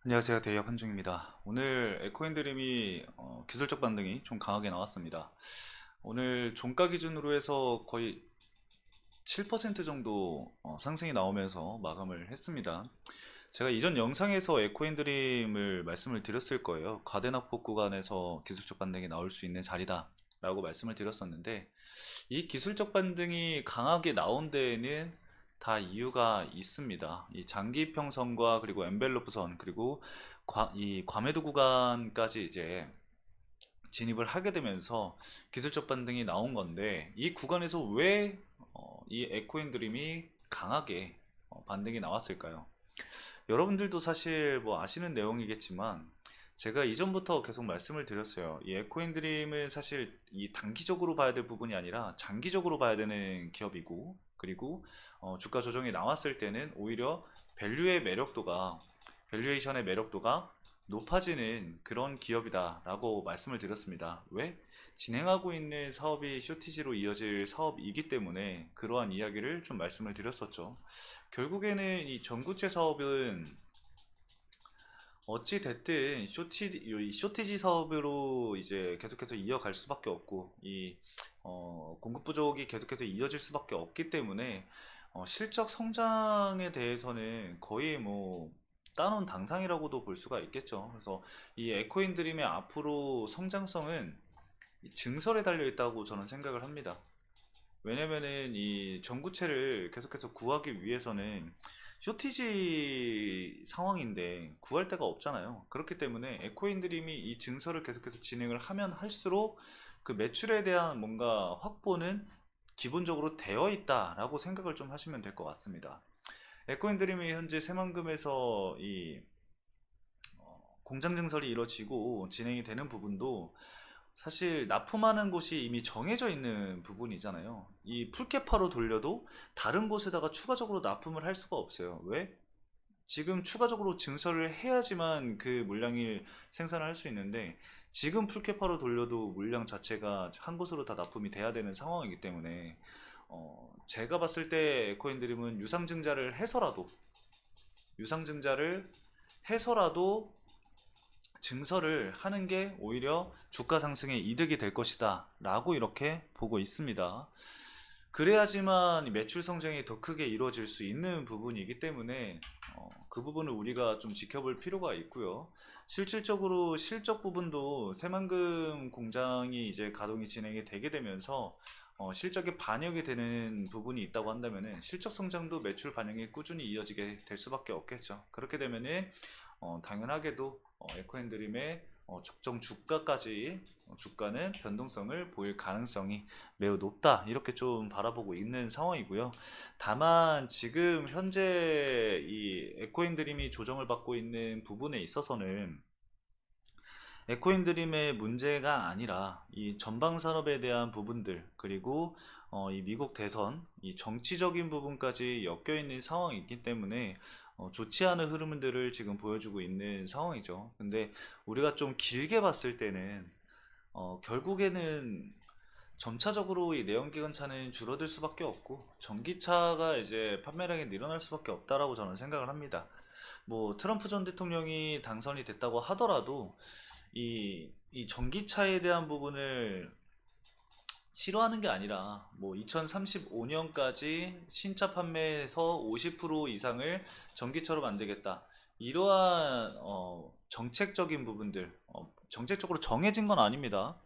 안녕하세요. 대기업 한중입니다. 오늘 에코인드림이 기술적 반등이 좀 강하게 나왔습니다. 오늘 종가 기준으로 해서 거의 7% 정도 상승이 나오면서 마감을 했습니다. 제가 이전 영상에서 에코인드림을 말씀을 드렸을 거예요. 과대낙폭 구간에서 기술적 반등이 나올 수 있는 자리다 라고 말씀을 드렸었는데, 이 기술적 반등이 강하게 나온 데에는 다 이유가 있습니다. 이 장기 이평선과 그리고 엔벨로프선 그리고 이 과매도 구간까지 이제 진입을 하게 되면서 기술적 반등이 나온 건데, 이 구간에서 왜 이 에코인 드림이 강하게 반등이 나왔을까요? 여러분들도 사실 뭐 아시는 내용이겠지만, 제가 이전부터 계속 말씀을 드렸어요. 이 에코인 드림은 사실 이 단기적으로 봐야 될 부분이 아니라 장기적으로 봐야 되는 기업이고, 그리고 주가 조정이 나왔을 때는 오히려 밸류의 매력도가 밸류에이션의 매력도가 높아지는 그런 기업이다라고 말씀을 드렸습니다. 왜? 진행하고 있는 사업이 쇼티지로 이어질 사업이기 때문에 그러한 이야기를 좀 말씀을 드렸었죠. 결국에는 이 전구체 사업은 어찌 됐든 이 쇼티지 사업으로 이제 계속해서 이어갈 수밖에 없고, 이 공급 부족이 계속해서 이어질 수밖에 없기 때문에 실적 성장에 대해서는 거의 뭐 따놓은 당상이라고도 볼 수가 있겠죠. 그래서 이 에코인 드림의 앞으로 성장성은 이 증설에 달려 있다고 저는 생각을 합니다. 왜냐면은 이 전구체를 계속해서 구하기 위해서는 쇼티지 상황인데 구할 데가 없잖아요. 그렇기 때문에 에코인드림이 이 증설을 계속해서 진행을 하면 할수록 그 매출에 대한 뭔가 확보는 기본적으로 되어 있다라고 생각을 좀 하시면 될 것 같습니다. 에코인드림이 현재 새만금에서 이 공장 증설이 이루어지고 진행이 되는 부분도 사실 납품하는 곳이 이미 정해져 있는 부분이잖아요. 이 풀캐파로 돌려도 다른 곳에다가 추가적으로 납품을 할 수가 없어요. 왜? 지금 추가적으로 증설을 해야지만 그 물량을 생산을 할 수 있는데, 지금 풀캐파로 돌려도 물량 자체가 한 곳으로 다 납품이 돼야 되는 상황이기 때문에 제가 봤을 때 에코인드림은 유상증자를 해서라도 증설을 하는 게 오히려 주가 상승에 이득이 될 것이다 라고 이렇게 보고 있습니다. 그래야지만 매출 성장이 더 크게 이루어질 수 있는 부분이기 때문에 그 부분을 우리가 좀 지켜볼 필요가 있고요. 실질적으로 실적 부분도 새만금 공장이 이제 가동이 진행이 되게 되면서 실적에 반영이 되는 부분이 있다고 한다면은 실적 성장도 매출 반영이 꾸준히 이어지게 될 수밖에 없겠죠. 그렇게 되면은 당연하게도 에코앤드림의 적정 주가까지 주가는 변동성을 보일 가능성이 매우 높다, 이렇게 좀 바라보고 있는 상황이고요. 다만 지금 현재 이 에코인드림이 조정을 받고 있는 부분에 있어서는 에코인드림의 문제가 아니라 이 전방 산업에 대한 부분들, 그리고 이 미국 대선, 이 정치적인 부분까지 엮여 있는 상황이기 때문에 좋지 않은 흐름들을 지금 보여주고 있는 상황이죠. 근데 우리가 좀 길게 봤을 때는 결국에는 점차적으로 이 내연기관차는 줄어들 수밖에 없고 전기차가 이제 판매량이 늘어날 수밖에 없다라고 저는 생각을 합니다. 뭐 트럼프 전 대통령이 당선이 됐다고 하더라도 이 전기차에 대한 부분을 싫어하는 게 아니라, 뭐 2035년까지 신차 판매에서 50% 이상을 전기차로 만들겠다, 이러한 정책적인 부분들, 정책적으로 정해진 건 아닙니다.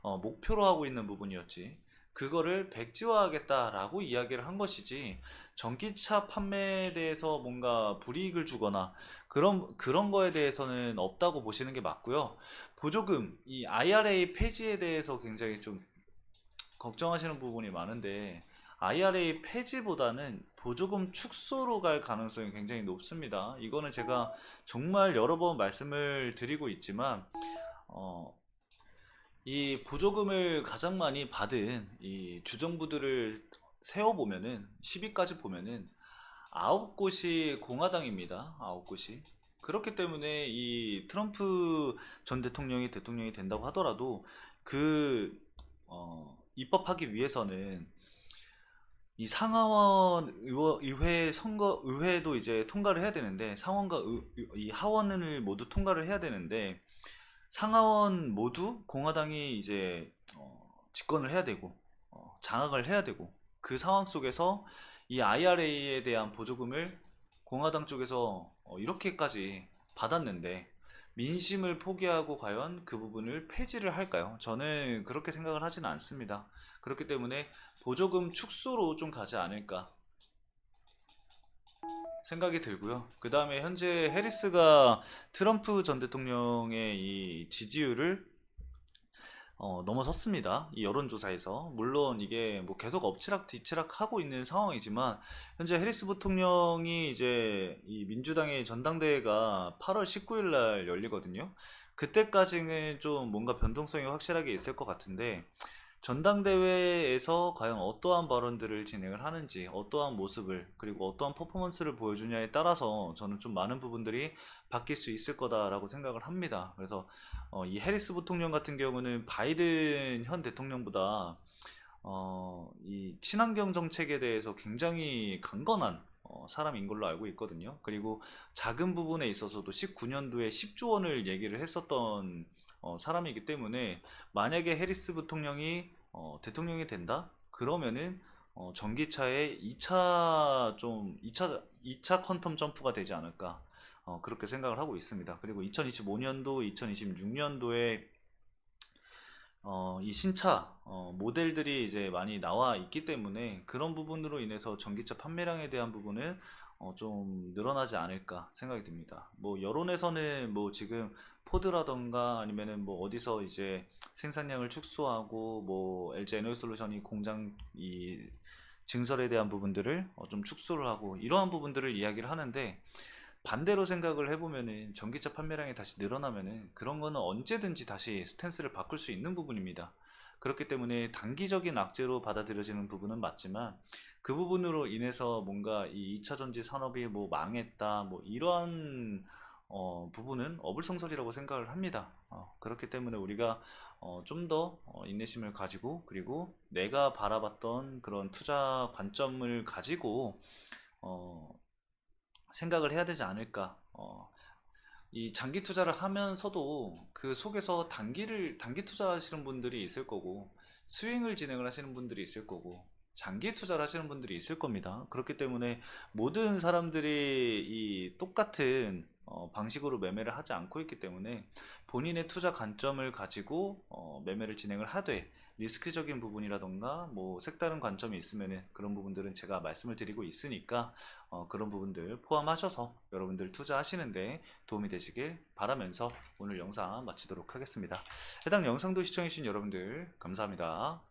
목표로 하고 있는 부분이었지. 그거를 백지화하겠다라고 이야기를 한 것이지, 전기차 판매에 대해서 뭔가 불이익을 주거나 그런 거에 대해서는 없다고 보시는 게 맞고요. 보조금, 이 IRA 폐지에 대해서 굉장히 좀 걱정하시는 부분이 많은데, IRA 폐지보다는 보조금 축소로 갈 가능성이 굉장히 높습니다. 이거는 제가 정말 여러 번 말씀을 드리고 있지만, 어, 이 보조금을 가장 많이 받은 이 주정부들을 세어보면은 10위까지 보면은 9곳이 공화당입니다. 9곳이. 그렇기 때문에 이 트럼프 전 대통령이 된다고 하더라도 그 입법하기 위해서는 이 상하원 의회 선거 의회도 이제 통과를 해야 되는데 상원과 이 하원을 모두 통과를 해야 되는데 상하원 모두 공화당이 이제 집권을 해야 되고 장악을 해야 되고 그 상황 속에서 이 IRA에 대한 보조금을 공화당 쪽에서 이렇게까지 받았는데 민심을 포기하고 과연 그 부분을 폐지를 할까요? 저는 그렇게 생각을 하지는 않습니다. 그렇기 때문에 보조금 축소로 좀 가지 않을까 생각이 들고요. 그 다음에 현재 해리스가 트럼프 전 대통령의 이 지지율을 넘어섰습니다. 이 여론조사에서. 물론 이게 뭐 계속 엎치락 뒤치락 하고 있는 상황이지만, 현재 해리스 부통령이 이제 이 민주당의 전당대회가 8월 19일 날 열리거든요. 그때까지는 좀 뭔가 변동성이 확실하게 있을 것 같은데, 전당대회에서 과연 어떠한 발언들을 진행을 하는지, 어떠한 모습을, 그리고 어떠한 퍼포먼스를 보여주냐에 따라서 저는 좀 많은 부분들이 바뀔 수 있을 거다라고 생각을 합니다. 그래서 이 해리스 부통령 같은 경우는 바이든 현 대통령보다 이 친환경 정책에 대해서 굉장히 강건한 사람인 걸로 알고 있거든요. 그리고 작은 부분에 있어서도 19년도에 10조 원을 얘기를 했었던 사람이기 때문에, 만약에 해리스 부통령이 대통령이 된다? 그러면은 전기차의 2차 퀀텀 점프가 되지 않을까, 그렇게 생각을 하고 있습니다. 그리고 2025년도, 2026년도에 이 신차 모델들이 이제 많이 나와 있기 때문에 그런 부분으로 인해서 전기차 판매량에 대한 부분은 좀 늘어나지 않을까 생각이 듭니다. 뭐 여론에서는 뭐 지금 포드라던가 아니면은 뭐 어디서 이제 생산량을 축소하고 뭐 LG 에너지솔루션이 공장 이 증설에 대한 부분들을 좀 축소를 하고 이러한 부분들을 이야기를 하는데, 반대로 생각을 해보면은 전기차 판매량이 다시 늘어나면은 그런 거는 언제든지 다시 스탠스를 바꿀 수 있는 부분입니다. 그렇기 때문에 단기적인 악재로 받아들여지는 부분은 맞지만, 그 부분으로 인해서 뭔가 이 2차 전지 산업이 뭐 망했다 뭐 이러한 부분은 어불성설이라고 생각을 합니다. 그렇기 때문에 우리가 좀 더 인내심을 가지고, 그리고 내가 바라봤던 그런 투자 관점을 가지고 어, 생각을 해야 되지 않을까. 이 장기 투자를 하면서도 그 속에서 단기 투자하시는 분들이 있을 거고, 스윙을 진행을 하시는 분들이 있을 거고, 장기 투자를 하시는 분들이 있을 겁니다. 그렇기 때문에 모든 사람들이 이 똑같은 방식으로 매매를 하지 않고 있기 때문에, 본인의 투자 관점을 가지고 매매를 진행을 하되, 리스크적인 부분이라던가 뭐 색다른 관점이 있으면은 그런 부분들은 제가 말씀을 드리고 있으니까 그런 부분들 포함하셔서 여러분들 투자하시는데 도움이 되시길 바라면서 오늘 영상 마치도록 하겠습니다. 해당 영상도 시청해주신 여러분들 감사합니다.